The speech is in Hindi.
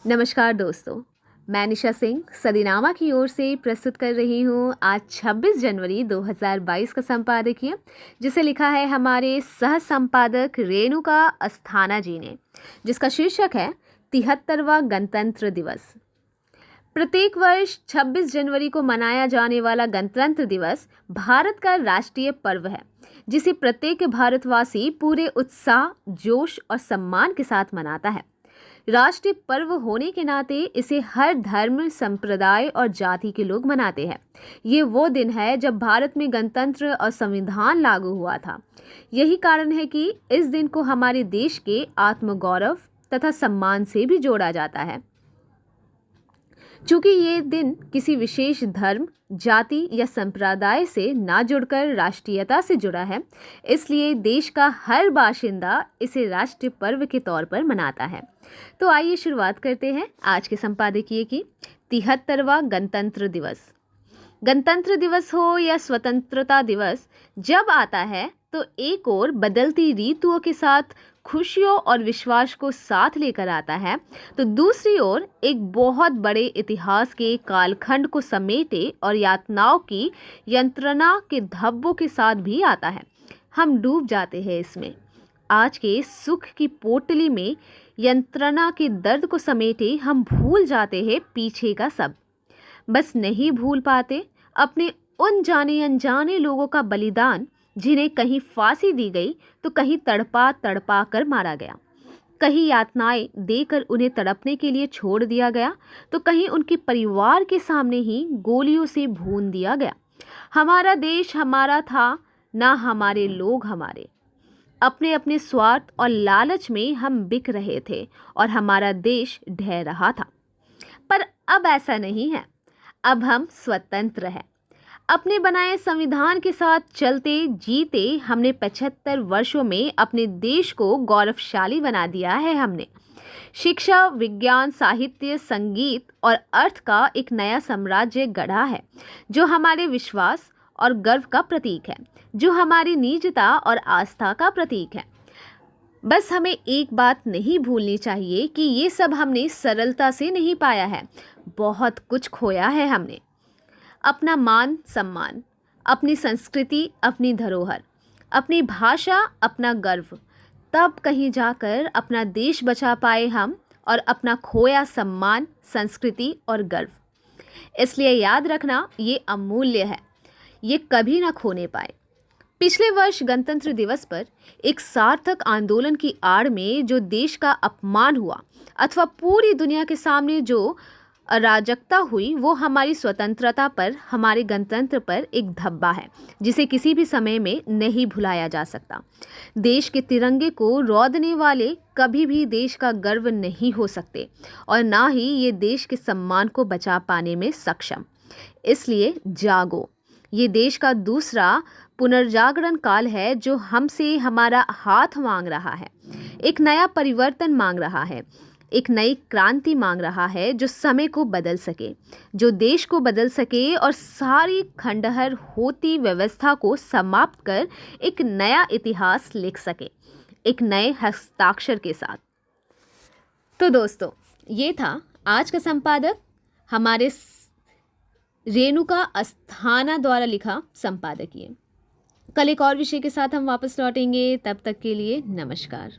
नमस्कार दोस्तों, मैं निशा सिंह सदीनामा की ओर से प्रस्तुत कर रही हूँ आज 26 जनवरी 2022 का संपादकीय, जिसे लिखा है हमारे सह संपादक रेणुका अस्थाना जी ने, जिसका शीर्षक है 73वां गणतंत्र दिवस। प्रत्येक वर्ष 26 जनवरी को मनाया जाने वाला गणतंत्र दिवस भारत का राष्ट्रीय पर्व है, जिसे प्रत्येक भारतवासी पूरे उत्साह, जोश और सम्मान के साथ मनाता है। राष्ट्रीय पर्व होने के नाते इसे हर धर्म, संप्रदाय और जाति के लोग मनाते हैं। ये वो दिन है जब भारत में गणतंत्र और संविधान लागू हुआ था। यही कारण है कि इस दिन को हमारे देश के आत्मगौरव तथा सम्मान से भी जोड़ा जाता है। चूंकि ये दिन किसी विशेष धर्म, जाति या संप्रदाय से ना जुड़कर राष्ट्रीयता से जुड़ा है, इसलिए देश का हर बाशिंदा इसे राष्ट्रीय पर्व के तौर पर मनाता है। तो आइए शुरुआत करते हैं आज के संपादकीय की। 73वां गणतंत्र दिवस। गणतंत्र दिवस हो या स्वतंत्रता दिवस, जब आता है तो एक ओर बदलती ऋतुओं के साथ खुशियों और विश्वास को साथ लेकर आता है, तो दूसरी ओर एक बहुत बड़े इतिहास के कालखंड को समेटे और यातनाओं की यंत्रणा के धब्बों के साथ भी आता है। हम डूब जाते हैं इसमें। आज के सुख की पोटली में यंत्रणा के दर्द को समेटे हम भूल जाते हैं पीछे का सब। बस नहीं भूल पाते अपने उन जाने अनजाने लोगों का बलिदान, जिन्हें कहीं फांसी दी गई तो कहीं तड़पा तड़पा कर मारा गया, कहीं यातनाएं देकर उन्हें तड़पने के लिए छोड़ दिया गया, तो कहीं उनके परिवार के सामने ही गोलियों से भून दिया गया। हमारा देश हमारा था, ना हमारे लोग हमारे। अपने अपने स्वार्थ और लालच में हम बिक रहे थे और हमारा देश ढह रहा था। पर अब ऐसा नहीं है। अब हम स्वतंत्र हैं। अपने बनाए संविधान के साथ चलते जीते हमने 75 वर्षों में अपने देश को गौरवशाली बना दिया है। हमने शिक्षा, विज्ञान, साहित्य, संगीत और अर्थ का एक नया साम्राज्य गढ़ा है, जो हमारे विश्वास और गर्व का प्रतीक है, जो हमारी निजता और आस्था का प्रतीक है। बस हमें एक बात नहीं भूलनी चाहिए कि ये सब हमने सरलता से नहीं पाया है। बहुत कुछ खोया है हमने। अपना मान सम्मान, अपनी संस्कृति, अपनी धरोहर, अपनी भाषा, अपना गर्व, तब कहीं जाकर अपना देश बचा पाए हम और अपना खोया सम्मान, संस्कृति और गर्व। इसलिए याद रखना, ये अमूल्य है, ये कभी ना खोने पाए। पिछले वर्ष गणतंत्र दिवस पर एक सार्थक आंदोलन की आड़ में जो देश का अपमान हुआ अथवा पूरी दुनिया के सामने जो अराजकता हुई, वो हमारी स्वतंत्रता पर, हमारे गणतंत्र पर एक धब्बा है, जिसे किसी भी समय में नहीं भुलाया जा सकता। देश के तिरंगे को रौंदने वाले कभी भी देश का गर्व नहीं हो सकते और ना ही ये देश के सम्मान को बचा पाने में सक्षम। इसलिए जागो। ये देश का दूसरा पुनर्जागरण काल है, जो हमसे हमारा हाथ मांग रहा है, एक नया परिवर्तन मांग रहा है, एक नई क्रांति मांग रहा है, जो समय को बदल सके, जो देश को बदल सके और सारी खंडहर होती व्यवस्था को समाप्त कर एक नया इतिहास लिख सके, एक नए हस्ताक्षर के साथ। तो दोस्तों, ये था आज का संपादक, हमारे रेणुका अस्थाना द्वारा लिखा संपादकीय। कल एक और विषय के साथ हम वापस लौटेंगे। तब तक के लिए नमस्कार।